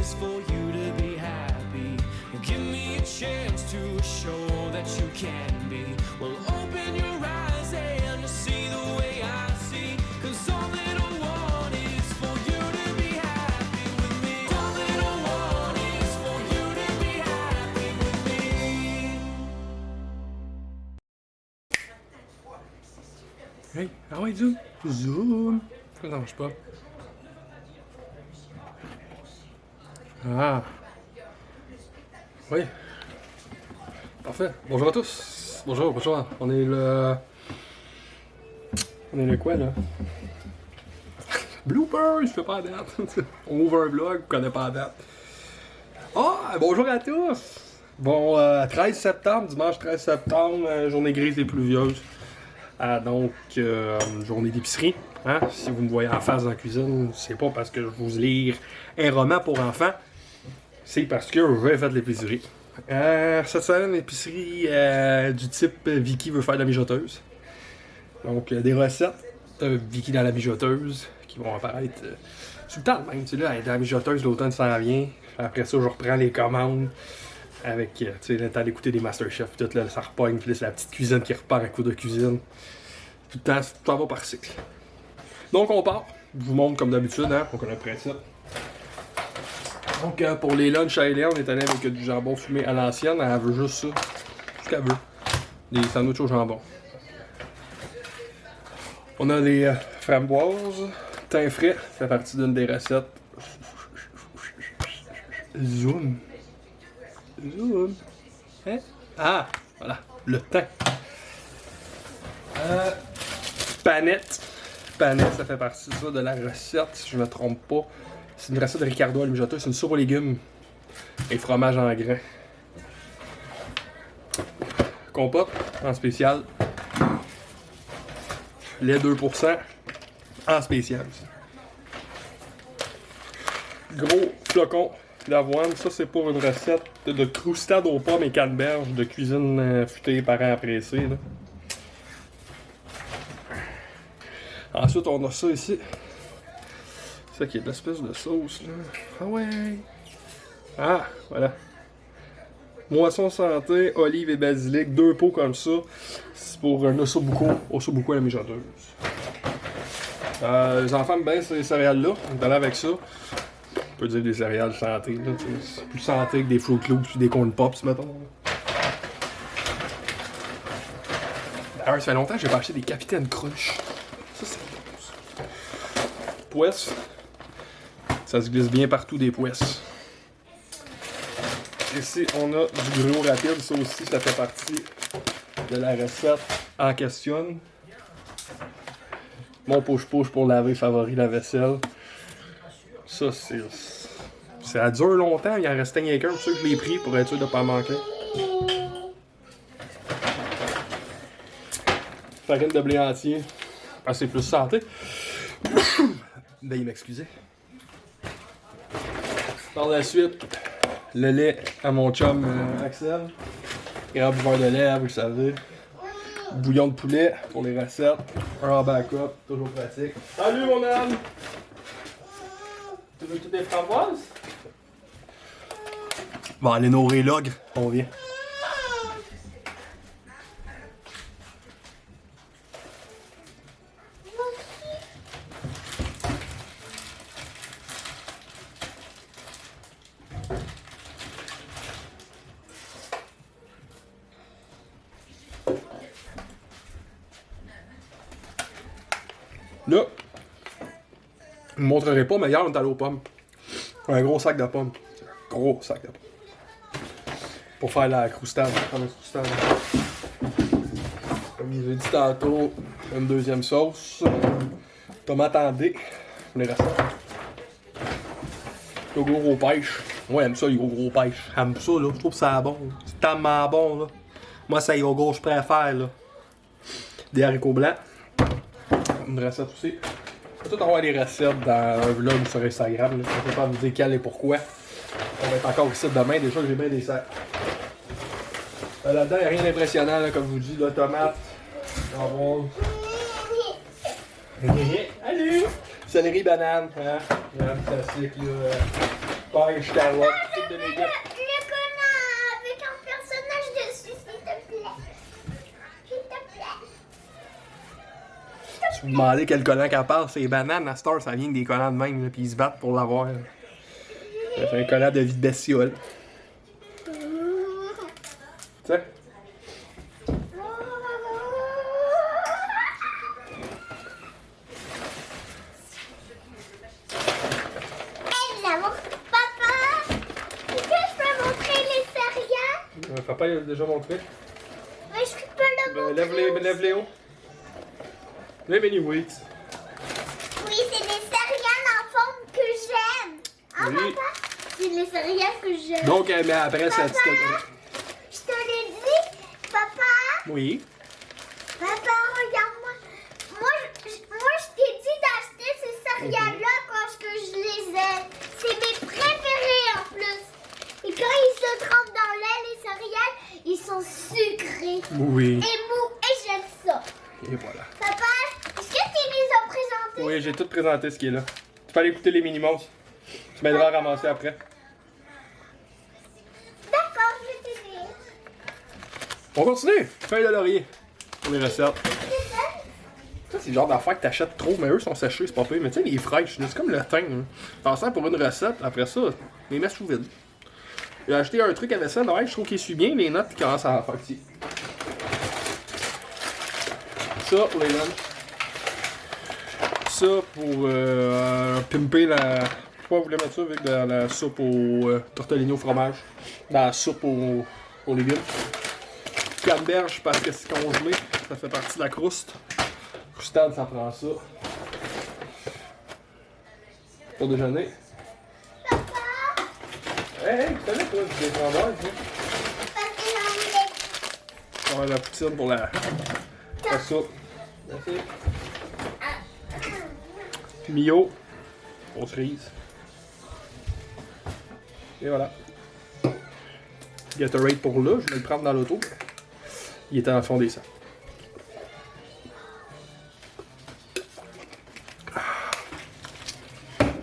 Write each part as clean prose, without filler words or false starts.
is for you to be happy. Give me a chance to show that you can be. Well, open your eyes and you'll see the way I see. 'Cause all that I want is for you to be happy with me. All that I want is for you to be happy with me. Hey, ah ouais, zoom! Zoom! Ça ne marche pas. Ah! Oui! Parfait. Bonjour à tous! Bonjour, bonjour. On est le quoi, là? Blooper! Je fais pas la date. On ouvre un vlog, on connaît pas la date. Ah! Bonjour à tous! Bon, 13 septembre, dimanche 13 septembre, journée grise et pluvieuse. Donc, journée d'épicerie. Hein? Si vous me voyez en face dans la cuisine, c'est pas parce que je vous lire un roman pour enfants, c'est parce que je vais faire de l'épicerie. Cette semaine, l'épicerie du type Vicky veut faire de la mijoteuse. Donc, des recettes de Vicky dans la mijoteuse qui vont apparaître tout le temps même. Tu sais, là, dans la mijoteuse, l'automne s'en vient. Après ça, je reprends les commandes avec, tu sais, le temps d'écouter des Masterchef. Tout là, ça repogne. Puis là, c'est la petite cuisine qui repart à coup de cuisine. Tout le temps, ça va par cycle. Donc, on part. Je vous montre comme d'habitude, hein, pour qu'on ait le principe. Donc, pour les lunchs à Hélène, on est allé avec du jambon fumé à l'ancienne. Elle veut juste ça. Tout ce qu'elle veut. Des sandwichs au jambon. On a les framboises. Thym frais. Ça fait partie d'une des recettes. Zoom. Zoom. Hein? Ah! Voilà. Le thym. Panette. Panette, ça fait partie de ça, de la recette, si je me trompe pas. C'est une recette de Ricardo à la mijoteuse. C'est une soupe aux légumes et fromage en grains. Compote en spécial. Lait 2% en spécial. Gros flocon d'avoine. Ça, c'est pour une recette de croustade aux pommes et canneberges de cuisine futée parents appréciés. Là. Ensuite, on a ça ici. Ça qui est de l'espèce de sauce, là. Ah ouais! Ah, voilà. Moisson santé, olive et basilic. 2 pots comme ça. C'est pour un ossobuco à la mijoteuse. Les enfants aiment bien ces céréales-là. On est allé avec ça. On peut dire des céréales santé, là. C'est plus santé que des Fruit Loops et des Corn Pops, mettons. D'ailleurs, ça fait longtemps que j'ai pas acheté des Capitaine Crunch. Ça, c'est bon, ça. Poisse. Ça se glisse bien partout des poisses. Ici, on a du gruau rapide. Ça aussi, ça fait partie de la recette en question. Mon push-push pour laver favori la vaisselle. Ça, c'est... Ça dure longtemps. Il en restait rien qu'un. Pour ça que je l'ai pris pour être sûr de ne pas manquer. Farine de blé entier. Ah, c'est plus santé. Veuillez m'excuser. Par la suite, le lait à mon chum Axel. Grand buveur de lait, vous le savez. Bouillon de poulet pour les recettes. Un en backup, toujours pratique. Salut mon âme! Tu veux toutes les framboises? Bon, aller nourrir l'ogre, on vient. Là, je ne montrerai pas, mais hier on est allé aux pommes. Un gros sac de pommes. Gros sac de pommes. Pour faire la croustade. Comme je l'ai dit tantôt, une deuxième sauce. Tomate en dés. Les recettes. Le gros pêche. Moi j'aime ça les gros pêches. J'aime ça là. Je trouve ça bon. C'est tellement bon là. Moi c'est au gros je préfère là. Des haricots blancs. Une recette aussi. Je vais tout avoir des recettes dans un vlog sur Instagram. Je ne sais pas vous dire quel et pourquoi. On va être encore ici demain. Déjà que j'ai bien des sacs. Là-dedans, il n'y a rien d'impressionnant, comme je vous dis. La tomate, jambon. Allô! Céleri, banane. Hein? Classique, là. pêche, carottes, tout de légumes. Le connard avec un personnage dessus, s'il te plaît. S'il te plaît. Si vous demandez quel collant qu'elle parle, c'est les bananes. À Star, ça vient que des collants de même, là, puis ils se battent pour l'avoir. C'est un collant de vie de bestiole. Tu sais? Papa, est-ce que je peux montrer les céréales? Papa, il a déjà montré. Mais je peux le montrer. Lève-les haut. Les mini wheats. Oui, c'est des céréales en forme que j'aime. Hein, Oui. papa? C'est les céréales que j'aime. Donc, mais après, ça. Papa, je te l'ai dit, papa. Oui. Papa, regarde-moi. Moi, je t'ai dit d'acheter ces céréales-là parce que je les aime. C'est mes préférés en plus. Et quand ils se trempent dans lait, les céréales, ils sont sucrés Oui. et mous. Et j'aime ça. Et voilà. Papa, est-ce que tu les as présentés? Oui, j'ai tout présenté ce qui est là. Tu peux aller écouter les mini-monstres. Tu m'aideras à ramasser après. D'accord, je vais t'aider. On continue. Feuille de laurier. Pour les recettes. Ça, c'est le genre d'affaires que t'achètes trop, mais eux sont séchés, c'est pas pire. Mais tu sais, les fraîches, c'est comme le thym. Hein. T'en sers pour une recette, après ça, les mets sous vide. J'ai acheté un truc avec ça, ouais, je trouve qu'il suit bien les notes qui commencent à faire petit. Ça pour les lunchs. Ça pour pimper la. Pourquoi vous voulez mettre ça avec de la soupe au tortellini au fromage? Dans la soupe aux légumes. Canneberge parce que c'est congelé, ça fait partie de la croûte. Croustade, ça prend ça. Pour déjeuner. Hey, tu connais toi, des framboises, hein? Parce que j'en voulais. On va la poutine pour la soupe. Merci. Mio. Aux cerises. Et voilà. Gatorade pour là, je vais le prendre dans l'auto. Il était dans le fond des sacs.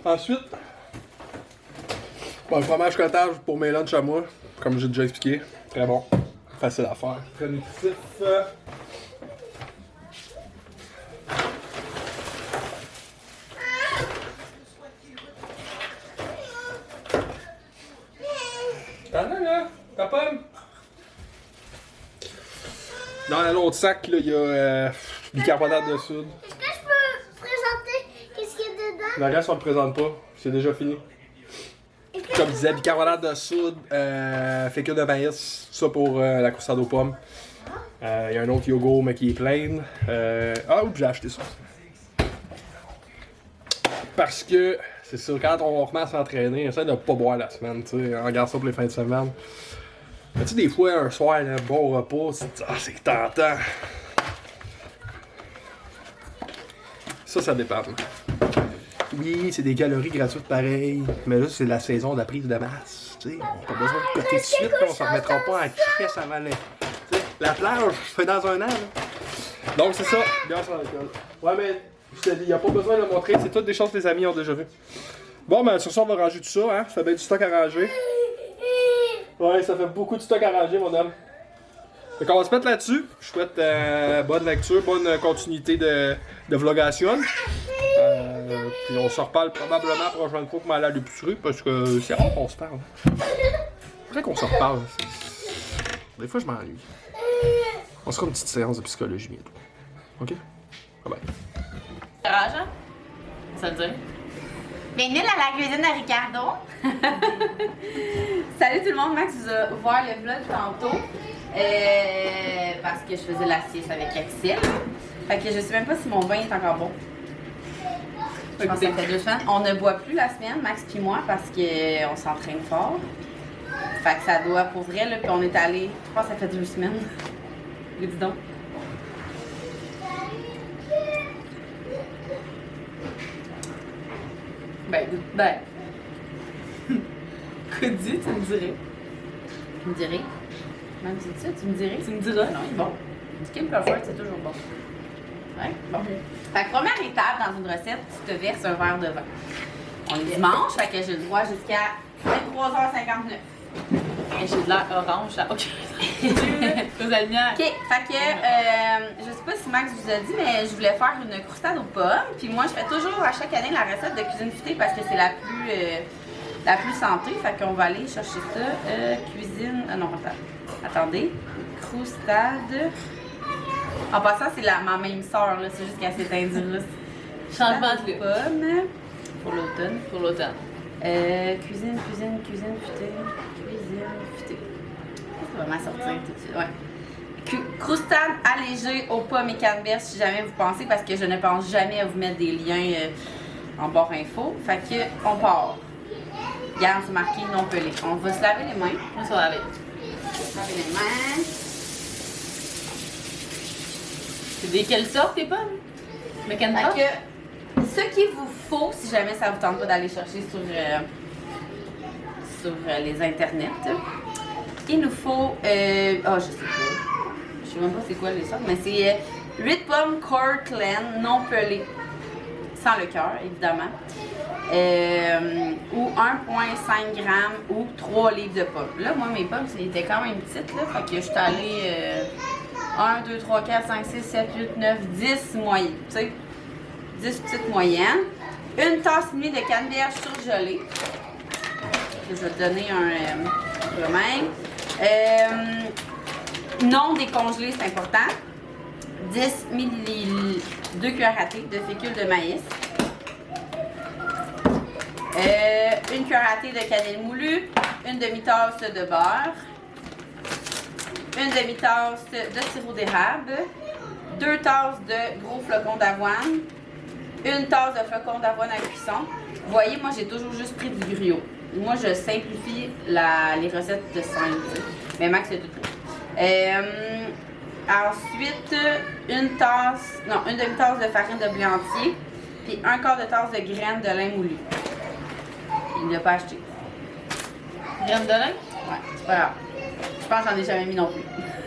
Ensuite, bon, le fromage cottage pour mes lunchs à moi, comme j'ai déjà expliqué. Très bon. Facile à faire. Très nutritif. T'en as là? Ta pomme? Dans l'autre sac, là, il y a bicarbonate de soude. Est-ce que je peux présenter qu'est-ce qu'il y a dedans? Le reste, on le présente pas. C'est déjà fini. Comme je disais, bicarbonate de soude, fécule de maïs, ça pour la croustade aux pommes. Il y a un autre yogourt, mais qui est plein. Oups, j'ai acheté ça. Parce que, c'est ça, quand on recommence à s'entraîner, on essaie de ne pas boire la semaine, tu sais, on regarde ça pour les fins de semaine. Mais tu sais, des fois, un soir, un bon repas, c'est tentant. Ça dépend. Oui, c'est des calories gratuites pareil, mais là, c'est la saison de la prise de masse. Tu sais, on n'a pas besoin de coter tout de suite, là, on s'en remettra pas en caisse avant les. Tu sais, la plage, je fais dans un an. Là. Donc, c'est ça, bien sur l'alcool. Ouais, mais je te dis, il n'y a pas besoin de le montrer, c'est toutes des choses que les amis ont déjà vues. Bon, ben, sur ça, on va ranger tout ça, hein. Ça fait bien du stock à ranger. Ouais, ça fait beaucoup de stock à ranger, mon homme. Donc, on va se mettre là-dessus. Je souhaite bonne lecture, bonne continuité de vlogation. Puis on se reparle probablement la prochaine fois pour m'aller à l'épicerie parce que c'est rare qu'on se parle. C'est vrai qu'on se reparle. Des fois, je m'ennuie. On se fera une petite séance de psychologie bientôt. Ok? Bye bye. Garage, hein? Ça le dit? Bienvenue à la cuisine de Ricardo. Salut tout le monde, Max vous a ouvert le vlog tantôt parce que je faisais la sieste avec Axel. Fait que je sais même pas si mon vin est encore bon. Je pense que ça fait 2 semaines. On ne boit plus la semaine, Max puis moi, parce qu'on s'entraîne fort. Fait que ça doit pour vrai, là, puis on est allé, je pense que ça fait 2 semaines. Dis donc. Ben. Que dis, tu me dirais? Tu me dirais? Même si tu dis ça, tu me dirais? Tu me diras? Non, il est bon. Du Kim Comfort, c'est toujours bon. Ouais, bon. Fait que première étape dans une recette, tu te verses un verre de vin. On est dimanche, fait que j'ai le droit jusqu'à 23h59. Hey, j'ai de l'air orange là. Ok. Aux lumière. OK, fait que, je sais pas si Max vous a dit, mais je voulais faire une croustade aux pommes. Puis moi, je fais toujours à chaque année la recette de cuisine futée parce que c'est la plus santé. Fait qu'on va aller chercher ça. Cuisine. Non, attendez. Croustade. En passant, c'est ma même sœur, là. C'est juste qu'elle s'est indie. Changement de look. Pommes. Pour l'automne. Pour l'automne. Cuisine futée. Cuisine futée. Ça va m'en sortir tout de suite. Ouais. Croustade allégée aux pommes et canneberges si jamais vous pensez, parce que je ne pense jamais à vous mettre des liens en barre info. Fait que on part. Regarde, c'est marqué non pelé. On va se laver les mains. On s'en va laver. Laver les mains. C'est des quelles sortes tes pommes? McKenna? Fait que ce qu'il vous faut, si jamais ça vous tente pas d'aller chercher sur les internets, il nous faut, je sais pas. Je sais même pas c'est quoi les sortes, mais c'est 8 pommes Cortland non pelées, sans le cœur évidemment, ou 1,5 g ou 3 livres de pommes. Là, moi, mes pommes, étaient quand même petites, là, fait que je suis allée 1, 2, 3, 4, 5, 6, 7, 8, 9, 10 moyennes, tu sais, 10 petites moyennes. Une tasse et demie de canneberge surgelée. Je vais te donner un même. Non décongelé, c'est important. 10 ml, 2 cuillères à thé de fécule de maïs. Une cuillère à thé de cannelle moulue. Une demi-tasse de beurre. Une demi-tasse de sirop d'érable. 2 tasses de gros flocons d'avoine. Une tasse de flocons d'avoine à cuisson. Vous voyez, moi, j'ai toujours juste pris du griot. Moi, je simplifie les recettes de simples. Mais Max, c'est tout pris. Ensuite, une demi-tasse de farine de blé entier. Puis un quart de tasse de graines de lin moulu. Il ne l'a pas acheté. Graines de lin? Ouais, c'est pas grave. Je pense que j'en ai jamais mis non plus.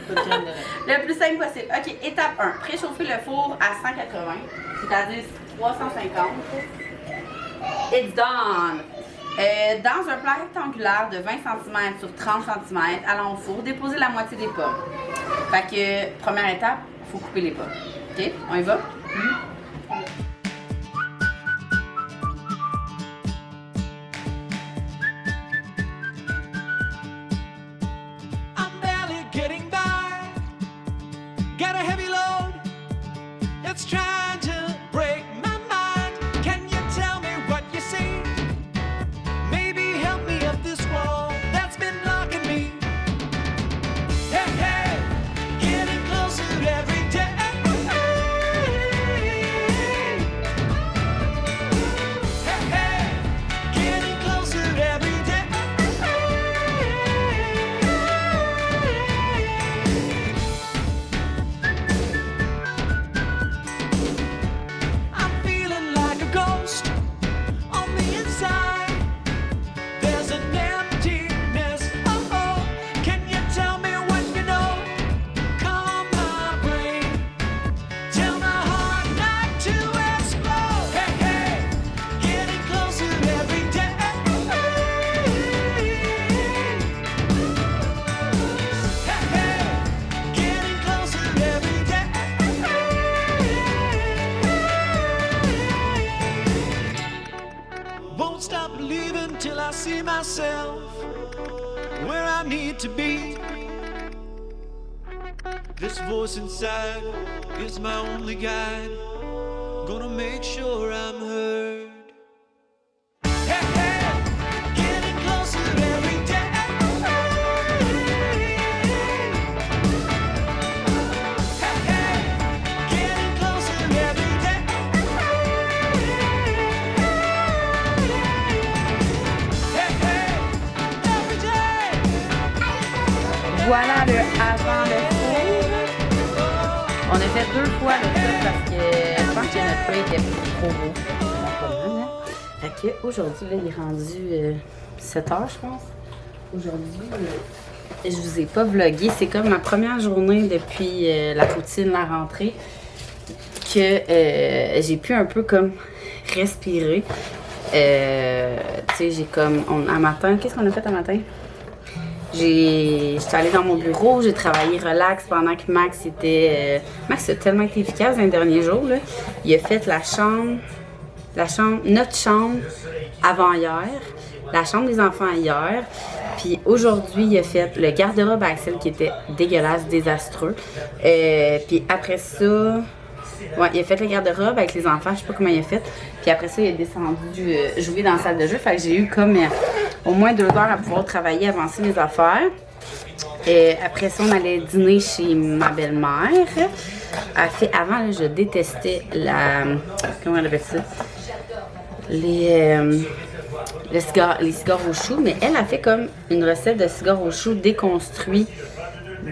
Pas de graines de lin. Le plus simple possible. OK, étape 1. Préchauffer le four à 180, c'est-à-dire 350. It's done! Dans un plat rectangulaire de 20 cm sur 30 cm, allons au four, déposer la moitié des pommes. Fait que, première étape, il faut couper les pommes. OK? On y va? I'm barely getting by. Got a heavy load. It's trying to break my mind. Can you tell me what you see? Maybe help me up this wall that's been blocking me. Hey, hey, getting closer every day. Hey, hey, getting closer every day. I'm feeling like a ghost on the inside. There's an emptiness. Oh, oh. Can you tell me what you know? Calm my brain. Tell my heart not to explode. Hey, hey, getting closer every day. Hey, hey, getting closer every day. Won't stop believing till I see myself where I need to be. This voice inside is my only guide. Gonna make sure I'm heard. Hey, hey, getting closer every day. Hey, hey, getting closer every day. Hey, hey, every day. Voilà le avant le four. On a fait 2 fois le four parce que je pense que notre feuille était trop beau. Fait que aujourd'hui, là, il est rendu 7 h, je pense. Aujourd'hui, je vous ai pas vlogué. C'est comme ma première journée depuis la routine, la rentrée, que j'ai pu un peu comme respirer. Tu sais, j'ai comme. Un matin, qu'est-ce qu'on a fait un matin? J'étais allée dans mon bureau, j'ai travaillé relax pendant que Max était. Max a tellement été efficace dans les derniers jours, là. Il a fait notre chambre avant-hier, la chambre des enfants hier, puis aujourd'hui, il a fait le garde-robe à Axel qui était dégueulasse, désastreux. Puis après ça, ouais, il a fait le garde-robe avec les enfants, je sais pas comment il a fait. Puis après ça, il est descendu jouer dans la salle de jeu. Fait que j'ai eu comme au moins 2 heures à pouvoir travailler, avancer mes affaires. Après ça, on allait dîner chez ma belle-mère. Avant, là, je détestais comment on appelle ça? Les cigares aux choux, mais elle a fait comme une recette de cigares aux choux déconstruit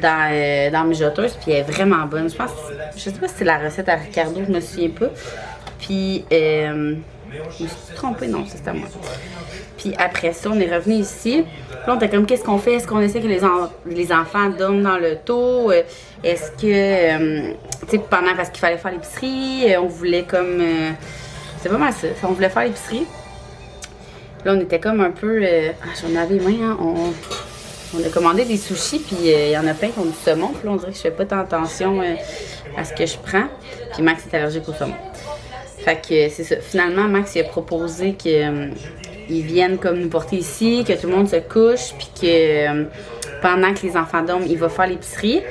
dans mijoteuse, puis elle est vraiment bonne. Je sais pas si c'est la recette à Ricardo, je me souviens pas. Puis, je me suis trompée, non, c'était à moi. Puis après ça, on est revenu ici. Puis là, on était comme, qu'est-ce qu'on fait? Est-ce qu'on essaie que les enfants dorment dans l'auto? Est-ce que, tu sais, parce qu'il fallait faire l'épicerie, on voulait comme, c'est pas mal ça, on voulait faire l'épicerie. Là, on était comme un peu, j'en avais les mains, hein, on a commandé des sushis, puis il y en a plein qui ont du saumon. Puis là, on dirait que je fais pas tant attention à ce que je prends. Puis Max est allergique au saumon. Fait que c'est ça. Finalement, Max il a proposé qu'ils viennent comme nous porter ici, que tout le monde se couche, puis que pendant que les enfants dorment, il va faire l'épicerie.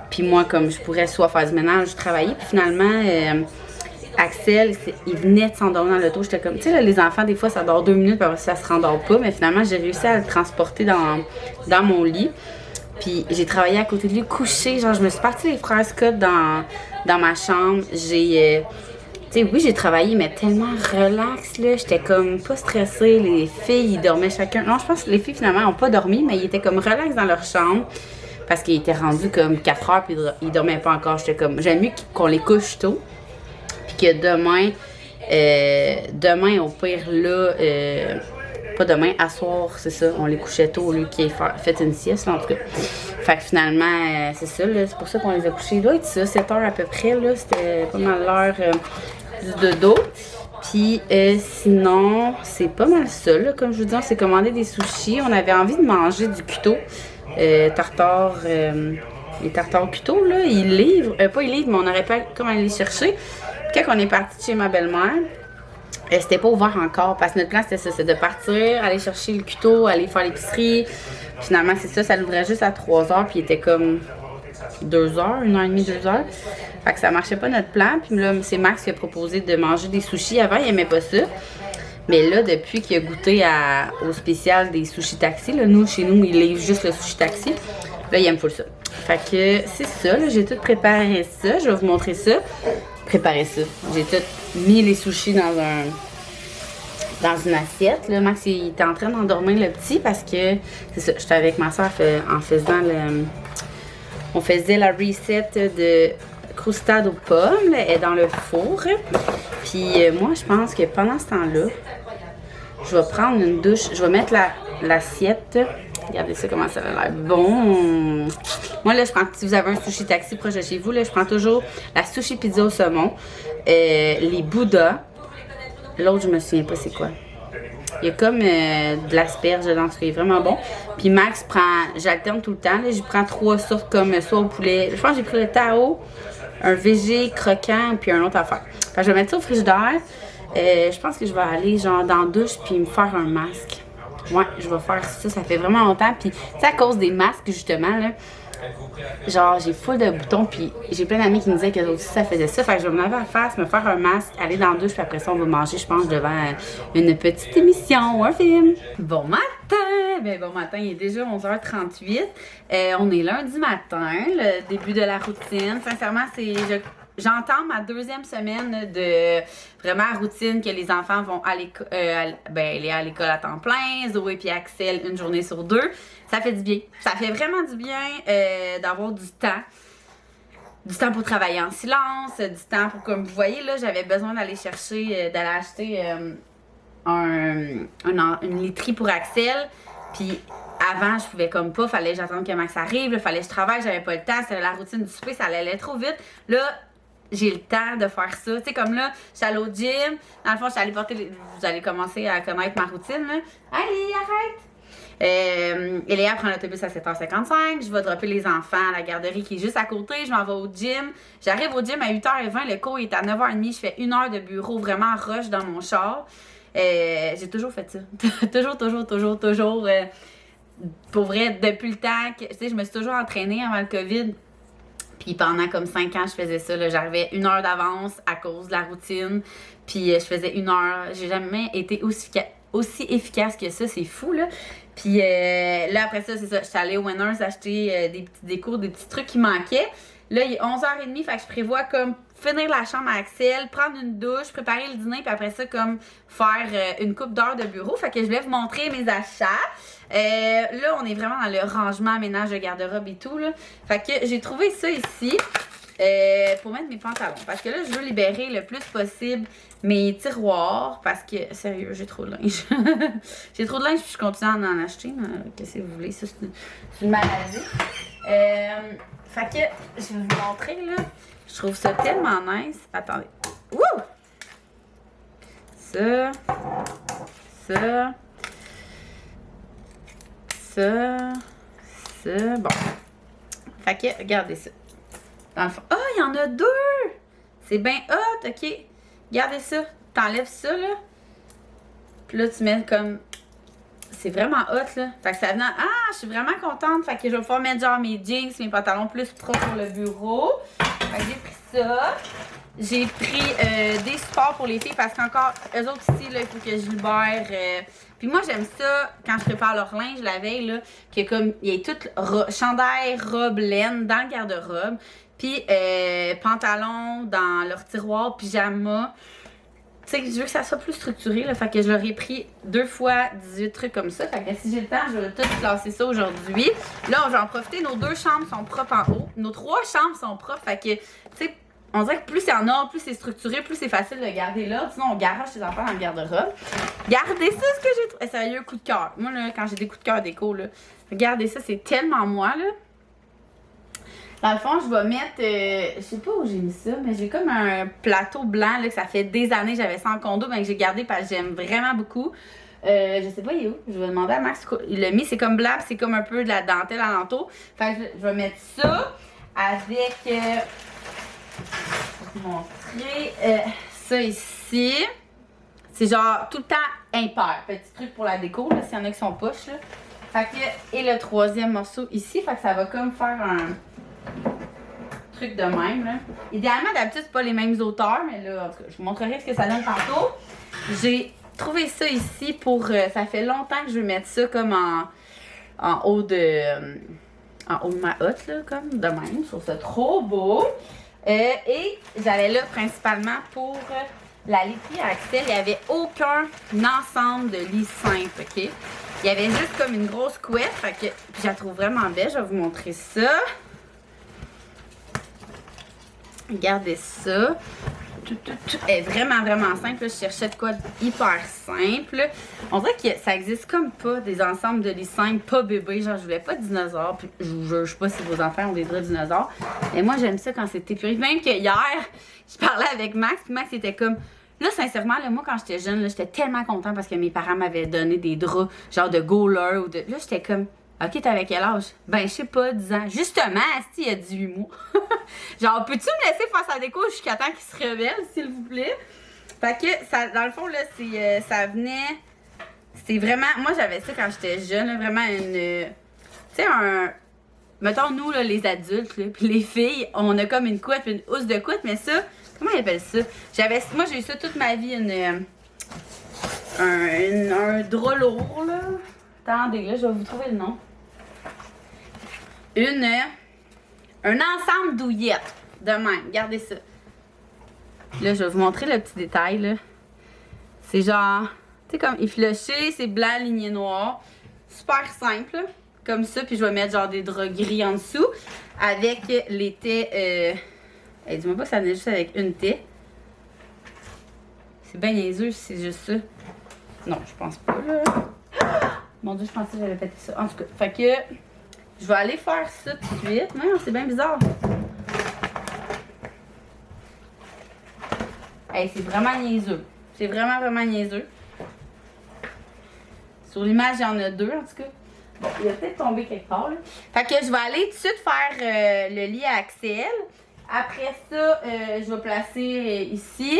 Puis moi, comme je pourrais soit faire du ménage, travailler. Puis finalement, Axel, il venait de s'endormir dans l'auto. J'étais comme, tu sais, là, les enfants, des fois, ça dort 2 minutes, puis après ça se rendort pas. Mais finalement, j'ai réussi à le transporter dans mon lit. Puis j'ai travaillé à côté de lui, couché. Genre, je me suis partie les frères Scott dans ma chambre. J'ai, tu sais, oui, j'ai travaillé, mais tellement relax, là. J'étais comme pas stressée. Les filles, ils dormaient chacun. Non, je pense que les filles, finalement, n'ont pas dormi, mais ils étaient comme relax dans leur chambre. Parce qu'ils étaient rendus comme 4 heures, puis ils dormaient pas encore. J'étais comme, j'aime mieux qu'on les couche tôt. Que demain, au pire, là, pas demain, à soir, c'est ça, on les couchait tôt au lieu qu'ils aient fait une sieste, là, en tout cas. Fait que finalement, c'est ça, là, c'est pour ça qu'on les a couchés. Il doit être ça, 7 heures à peu près, là, c'était pas mal l'heure du dodo. Puis sinon, c'est pas mal ça, là, comme je vous dis, on s'est commandé des sushis. On avait envie de manger du kuto, tartare, les tartares kuto, là, ils livrent, pas ils livrent, mais on n'aurait pas comment aller les chercher. Quand on est parti chez ma belle-mère, c'était pas ouvert encore parce que notre plan c'était ça, c'est de partir, aller chercher le kuto, aller faire l'épicerie. Finalement, c'est ça, ça l'ouvrait juste à 3 heures, puis il était comme 2 heures, 1h30, 2 heures. Fait que ça marchait pas notre plan. Puis là, c'est Max qui a proposé de manger des sushis. Avant, il aimait pas ça. Mais là, depuis qu'il a goûté au spécial des sushis taxi, là, chez nous, il livre juste le sushi taxi. Là, il aime full ça. Fait que c'est ça, là, j'ai tout préparé ça. Je vais vous montrer ça. Préparer ça. J'ai tout mis les sushis dans une assiette. Là, Max, il était en train d'endormir le petit parce que, c'est ça, j'étais avec ma soeur en faisant on faisait la recette de croustade aux pommes. Là, elle est dans le four. Puis moi, je pense que pendant ce temps-là, je vais prendre une douche. Je vais mettre l'assiette. Regardez ça, comment ça a l'air bon. Moi, là, je prends, si vous avez un sushi taxi proche de chez vous, là, je prends toujours la sushi pizza au saumon, les Bouddha. L'autre, je me souviens pas c'est quoi. Il y a comme de l'asperge dedans, en tout cas, il est vraiment bon. Puis Max j'alterne tout le temps, là, je prends 3 sortes comme soit au poulet. Je pense que j'ai pris le Tao, un végé croquant, puis un autre affaire. Fait que je vais mettre ça au frigidaire. Je pense que je vais aller genre dans la douche puis me faire un masque. Ouais, je vais faire ça, ça fait vraiment longtemps. Puis, tu sais, à cause des masques, justement, là, genre, j'ai full de boutons. Puis, j'ai plein d'amis qui me disaient que aussi ça faisait ça. Fait que je vais me laver la face, me faire un masque, aller dans la douche. Puis après ça, on va manger, je pense, devant une petite émission ou un film. Bon matin! Ben, bon matin, il est déjà 11h38. On est lundi matin, le début de la routine. Sincèrement, j'entends ma 2e semaine de vraiment routine que les enfants vont à l'école, aller à l'école à temps plein, Zoé et Axel une journée sur 2. Ça fait du bien. Ça fait vraiment du bien d'avoir du temps. Du temps pour travailler en silence, du temps pour, comme vous voyez, là, j'avais besoin d'aller acheter une literie pour Axel. Puis avant, je pouvais comme pas, fallait que j'attende que Max arrive, fallait que je travaille, j'avais pas le temps, c'était la routine du souper, ça allait trop vite. Là, j'ai le temps de faire ça. Tu sais, comme là, je suis allée au gym. Dans le fond, je suis allée porter... Vous allez commencer à connaître ma routine, là. Allez, arrête! Eléa prend l'autobus à 7h55. Je vais dropper les enfants à la garderie qui est juste à côté. Je m'en vais au gym. J'arrive au gym à 8h20. Le cours est à 9h30. Je fais 1 heure de bureau vraiment rush dans mon char. J'ai toujours fait ça. toujours. Pour vrai, depuis le temps que... Tu sais, je me suis toujours entraînée avant le COVID. Puis pendant comme 5 ans, je faisais ça. Là. J'arrivais 1 heure d'avance à cause de la routine. Puis je faisais 1 heure. J'ai jamais été aussi efficace que ça. C'est fou, là. Puis là, après ça, c'est ça. J'étais allée au Winners acheter des petits décos, des petits trucs qui manquaient. Là, il est 11h30, fait que je prévois comme finir la chambre à Axel, prendre une douche, préparer le dîner, puis après ça, comme faire une couple d'heures de bureau. Fait que je vais vous montrer mes achats. Là, on est vraiment dans le rangement, ménage de garde-robe et tout, là. Fait que j'ai trouvé ça ici pour mettre mes pantalons. Parce que là, je veux libérer le plus possible mes tiroirs. Parce que, sérieux, j'ai trop de linge. J'ai trop de linge, puis je continue à en acheter. Qu'est-ce que vous voulez? Ça, c'est une maladie. Fait que, je vais vous montrer, là. Je trouve ça tellement nice. Attendez. Wouh! Ça. Bon. Fait que, regardez ça. Dans le fond. Ah, il y en a 2! C'est bien hot, ok. Regardez ça. T'enlèves ça, là. Puis là, tu mets comme... C'est vraiment hot, là. Fait que ça venait... Ah, je suis vraiment contente. Fait que je vais pouvoir mettre genre mes jeans, mes pantalons plus propres pour le bureau. Fait que j'ai pris ça. J'ai pris des supports pour les filles parce qu'encore, eux autres ici, là, il faut que je libère. Puis moi, j'aime ça quand je prépare leur linge la veille, là, que comme il y ait tout chandail, robe, laine dans le garde-robe. Puis pantalon dans leur tiroir, pyjama. Tu sais, je veux que ça soit plus structuré, là. Fait que je leur ai pris 2 fois 18 trucs comme ça. Fait que si j'ai le temps, je vais tout classer ça aujourd'hui. Là, on va en profiter. Nos 2 chambres sont propres en haut. Nos 3 chambres sont propres. Fait que, tu sais, on dirait que plus c'est en ordre, plus c'est structuré, plus c'est facile de garder là. Sinon, on garage ses enfants dans le garde-robe. Regardez ça, ce que j'ai trouvé. Sérieux, coup de cœur. Moi, là, quand j'ai des coups de cœur déco, là, regardez ça, c'est tellement moi, là. Dans le fond, je vais mettre, je sais pas où j'ai mis ça, mais j'ai comme un plateau blanc, là, que ça fait des années que j'avais ça en condo, mais que j'ai gardé parce que j'aime vraiment beaucoup. Je sais pas, il est où? Je vais demander à Max. Il l'a mis, c'est comme blanc, c'est comme un peu de la dentelle alentour. Fait que je vais mettre ça avec, je vais vous montrer, ça ici. C'est genre tout le temps impair. Petit truc pour la déco, là, s'il y en a qui sont poches, là. Fait que, et le 3e morceau ici, fait que ça va comme faire un truc de même, là. Idéalement, d'habitude, c'est pas les mêmes auteurs, mais là, en tout cas, je vous montrerai ce que ça donne tantôt. J'ai trouvé ça ici pour... ça fait longtemps que je veux mettre ça comme en haut de ma hotte, là, comme de même. Je trouve ça trop beau. Et j'allais là principalement pour la literie à Axel. Il n'y avait aucun ensemble de lits simples, OK? Il y avait juste comme une grosse couette, fait que je la trouve vraiment belle. Je vais vous montrer ça. Regardez ça. Elle est vraiment, vraiment simple. Je cherchais de quoi hyper simple. On dirait que ça existe comme pas des ensembles de lits simples, pas bébés. Genre, je voulais pas de dinosaures. Puis, je vous juge pas si vos enfants ont des vrais dinosaures. Mais moi, j'aime ça quand c'est épuré. Même que hier, je parlais avec Max. Puis Max était comme... Là, sincèrement, là, moi, quand j'étais jeune, j'étais tellement contente parce que mes parents m'avaient donné des draps, genre de Goaler ou de... Là, j'étais comme... OK, t'avais quel âge? Ben, je sais pas, 10 ans. Justement, Asti, il y a 18 mois. Genre, peux-tu me laisser faire sa déco jusqu'à temps qu'il se révèle, s'il vous plaît? Fait que, ça, dans le fond, là, c'est, ça venait... C'est vraiment... Moi, j'avais ça quand j'étais jeune, là, vraiment une... Tu sais, un... Mettons, nous, là, les adultes, là, puis les filles, on a comme une couette, puis une housse de couette, mais ça... Comment ils appellent ça? Moi, j'ai eu ça toute ma vie, un drap lourd, là. Attendez, là, je vais vous trouver le nom. Un ensemble douillettes. De même, regardez ça. Là, je vais vous montrer le petit détail, là. C'est genre, tu sais, comme effiloché, c'est blanc, ligné noir. Super simple, là. Comme ça, puis je vais mettre genre des draps gris en dessous. Avec les thés, dis-moi pas que ça venait juste avec une thé. C'est bien niaiseux, c'est juste ça. Non, je pense pas, là. Mon Dieu, je pensais que j'avais pété ça. En tout cas, fait que je vais aller faire ça tout de suite. Non, c'est bien bizarre. Hey, c'est vraiment niaiseux. C'est vraiment, vraiment niaiseux. Sur l'image, il y en a 2 en tout cas. Bon, il va peut-être tomber quelque part là. Fait que je vais aller tout de suite faire le lit à Axel. Après ça, je vais placer ici.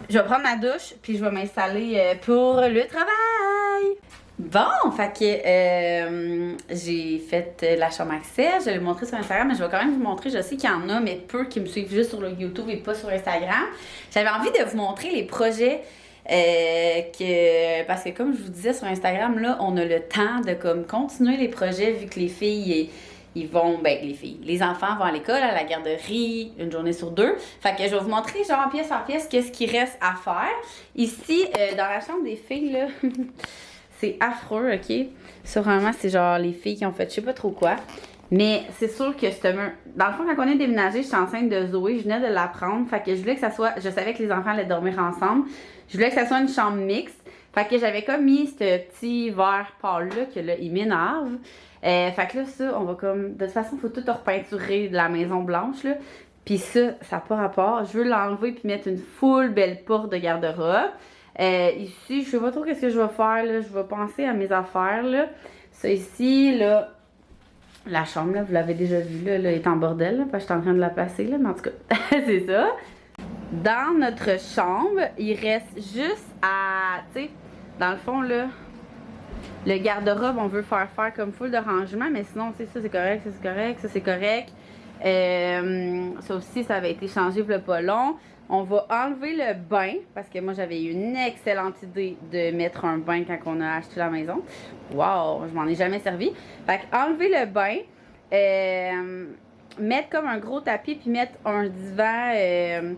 Je vais prendre ma douche, puis je vais m'installer pour le travail. Bon, fait que j'ai fait la chambre Axel. Je vais le montrer sur Instagram, mais je vais quand même vous montrer. Je sais qu'il y en a, mais peu qui me suivent juste sur le YouTube et pas sur Instagram. J'avais envie de vous montrer les projets parce que comme je vous disais sur Instagram, là, on a le temps de comme continuer les projets vu que les filles ils vont, les enfants vont à l'école, à la garderie, une journée sur 2. Fait que je vais vous montrer genre pièce par pièce qu'est-ce qui reste à faire. Ici, dans la chambre des filles, là, c'est affreux, ok? Sûrement, c'est genre les filles qui ont fait je sais pas trop quoi. Mais c'est sûr que dans le fond, quand on est déménagé, je suis enceinte de Zoé, je venais de l'apprendre. Fait que je voulais que ça soit. Je savais que les enfants allaient dormir ensemble. Je voulais que ça soit une chambre mixte. Fait que j'avais comme mis ce petit verre pâle-là que là, il m'énerve. Fait que là, ça, on va comme. De toute façon, il faut tout repeinturer de la maison blanche, là. Puis ça n'a pas rapport. Je veux l'enlever puis mettre une full belle porte de garde-robe. Ici, je sais pas trop qu'est-ce que je vais faire, là. Je vais penser à mes affaires, là. Ça ici, là. La chambre, là, vous l'avez déjà vu, là, est en bordel, là, parce que je suis en train de la placer, là, mais en tout cas, c'est ça. Dans notre chambre, il reste juste à, tu sais, dans le fond, là, le garde-robe, on veut faire comme full de rangement, mais sinon, tu sais, ça c'est correct, ça c'est correct, ça c'est correct. Ça aussi, ça avait été changé pour le pas long. On va enlever le bain, parce que moi, j'avais eu une excellente idée de mettre un bain quand on a acheté la maison. Wow, je m'en ai jamais servi. Fait que enlever le bain, mettre comme un gros tapis, puis mettre un divan,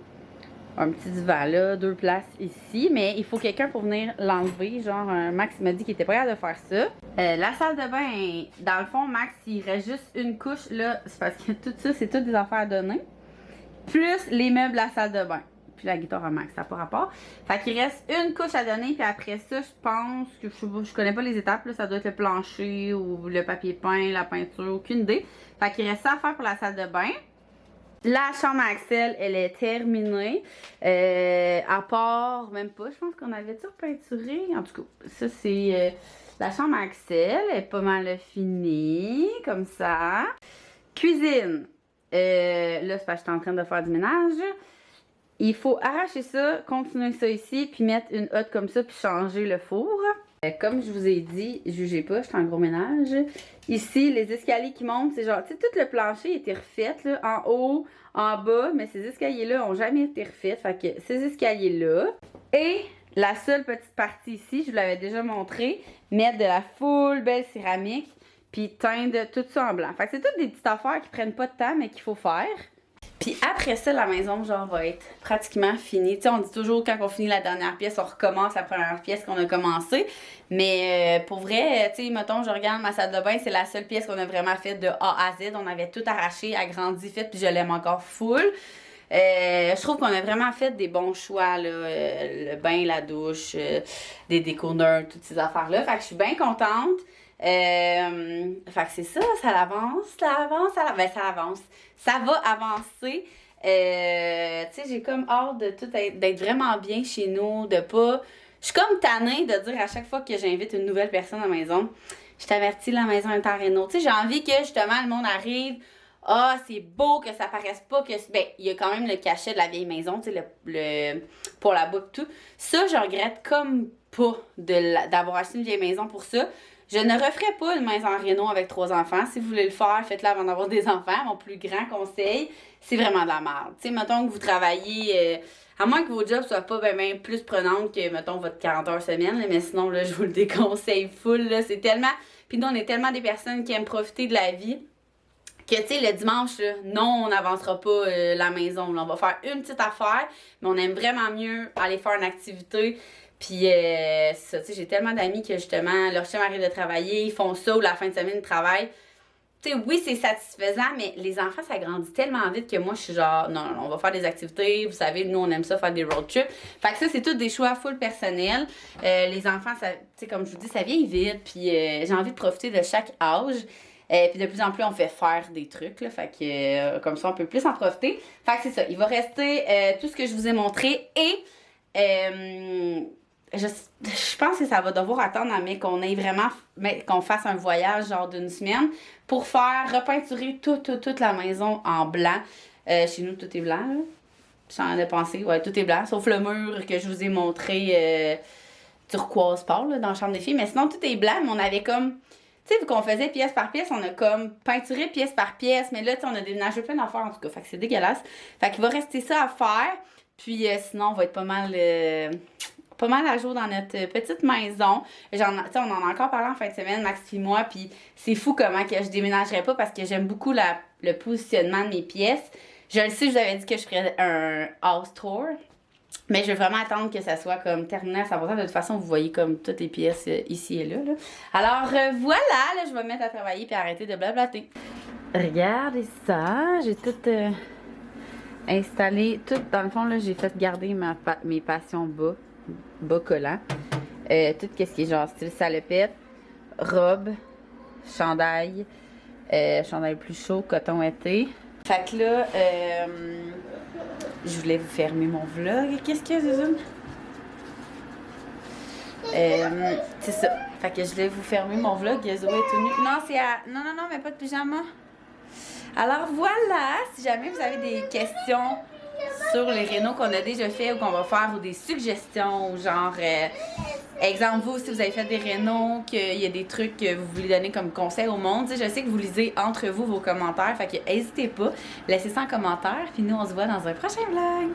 un petit divan là, 2 places ici. Mais il faut quelqu'un pour venir l'enlever. Genre, Max m'a dit qu'il était pas capable de faire ça. La salle de bain, dans le fond, Max, il reste juste une couche là. C'est parce que tout ça, c'est toutes des affaires à donner. Plus les meubles de la salle de bain. Puis la guitare à Max, ça n'a pas rapport. Fait qu'il reste une couche à donner. Puis après ça, je pense que je connais pas les étapes. Là, ça doit être le plancher ou le papier peint, la peinture, aucune idée. Fait qu'il reste ça à faire pour la salle de bain. La chambre à Axel, elle est terminée. À part, même pas, je pense qu'on avait tout repeinturé. En tout cas, ça c'est la chambre à Axel. Elle est pas mal finie, comme ça. Cuisine. Là, c'est parce que je suis en train de faire du ménage. Il faut arracher ça, continuer ça ici, puis mettre une hotte comme ça, puis changer le four. Comme je vous ai dit, jugez pas, je suis en gros ménage. Ici, les escaliers qui montent, c'est genre, tu sais, tout le plancher a été refait, là, en haut, en bas, mais ces escaliers-là n'ont jamais été refaits. Fait que ces escaliers-là. Et la seule petite partie ici, je vous l'avais déjà montré, mettre de la full belle céramique, puis teindre tout ça en blanc. Fait que c'est toutes des petites affaires qui prennent pas de temps, mais qu'il faut faire. Puis après ça, la maison, genre, va être pratiquement finie. Tu sais, on dit toujours quand on finit la dernière pièce, on recommence la première pièce qu'on a commencé. Mais pour vrai, tu sais, mettons, je regarde ma salle de bain, c'est la seule pièce qu'on a vraiment faite de A à Z. On avait tout arraché, agrandi, fait, puis je l'aime encore full. Je trouve qu'on a vraiment fait des bons choix, là. Le bain, la douche, des déconneurs, toutes ces affaires-là. Fait que je suis bien contente. Fait que c'est ça, ça avance. Ben, ça avance. Ça va avancer. Tu sais, j'ai comme hâte de tout d'être vraiment bien chez nous, de pas. Je suis comme tannée de dire à chaque fois que j'invite une nouvelle personne à la maison, je t'avertis, la maison est en réno. Tu sais, j'ai envie que justement le monde arrive. Ah, c'est beau que ça paraisse pas que. Ben, il y a quand même le cachet de la vieille maison, tu sais, le pour la boue tout. Ça, je regrette comme pas d'avoir acheté une vieille maison pour ça. Je ne referai pas une maison en réno avec 3 enfants. Si vous voulez le faire, faites-le avant d'avoir des enfants. Mon plus grand conseil, c'est vraiment de la merde. Tu sais, mettons que vous travaillez, à moins que vos jobs soient pas ben plus prenantes que, mettons, votre 40 heures semaine. Là, mais sinon, là, je vous le déconseille full. Là, c'est tellement. Puis nous, on est tellement des personnes qui aiment profiter de la vie que, tu sais, le dimanche, là, non, on n'avancera pas la maison. Là. On va faire une petite affaire, mais on aime vraiment mieux aller faire une activité. Puis, ça, tu sais, j'ai tellement d'amis que, justement, leur chien arrive de travailler, ils font ça ou la fin de semaine, ils travaillent. Tu sais, oui, c'est satisfaisant, mais les enfants, ça grandit tellement vite que moi, je suis genre, non, on va faire des activités. Vous savez, nous, on aime ça, faire des road trips. Fait que ça, c'est tous des choix full personnels. Les enfants, ça, tu sais, comme je vous dis, ça vient vite. Puis, j'ai envie de profiter de chaque âge. Puis de plus en plus, on fait faire des trucs, là, fait que comme ça, on peut plus en profiter. Fait que c'est ça, il va rester tout ce que je vous ai montré et je pense que ça va devoir attendre mais qu'on ait vraiment, qu'on fasse un voyage genre d'une semaine pour faire repeinturer toute la maison en blanc. Chez nous, tout est blanc, là. J'en ai pensé, ouais, tout est blanc, sauf le mur que je vous ai montré turquoise pâle là, dans la chambre des filles. Mais sinon, tout est blanc, mais on avait comme... Tu sais, vu qu'on faisait pièce par pièce, on a comme peinturé pièce par pièce. Mais là, tu sais, on a déménagé plein d'affaires en tout cas. Fait que c'est dégueulasse. Fait qu'il va rester ça à faire. Puis sinon, on va être pas mal à jour dans notre petite maison. On en a encore parlé en fin de semaine, Max et moi. Puis c'est fou comment que je déménagerais pas parce que j'aime beaucoup le positionnement de mes pièces. Je le sais, je vous avais dit que je ferais un house tour. Mais je vais vraiment attendre que ça soit comme terminé à 100%. De toute façon, vous voyez comme toutes les pièces ici et là. Alors voilà, là, je vais me mettre à travailler puis arrêter de blablater. Regardez ça, j'ai tout installé. Tout, dans le fond, là, j'ai fait garder mes passions bas collants. Tout ce qui est genre style salopette, robe, chandail, chandail plus chaud, coton été. Fait que là, je voulais vous fermer mon vlog. Qu'est-ce qu'il y a, Zuzune? C'est ça. Fait que je voulais vous fermer mon vlog. Zoé est tout nu. Non, c'est à... Non, mais pas de pyjama. Alors voilà, si jamais vous avez des questions sur les rénaux qu'on a déjà fait ou qu'on va faire ou des suggestions ou genre... exemple, vous, si vous avez fait des rénaux, qu'il y a des trucs que vous voulez donner comme conseil au monde, je sais que vous lisez entre vous vos commentaires, fait que n'hésitez pas, laissez ça en commentaire, puis nous on se voit dans un prochain vlog.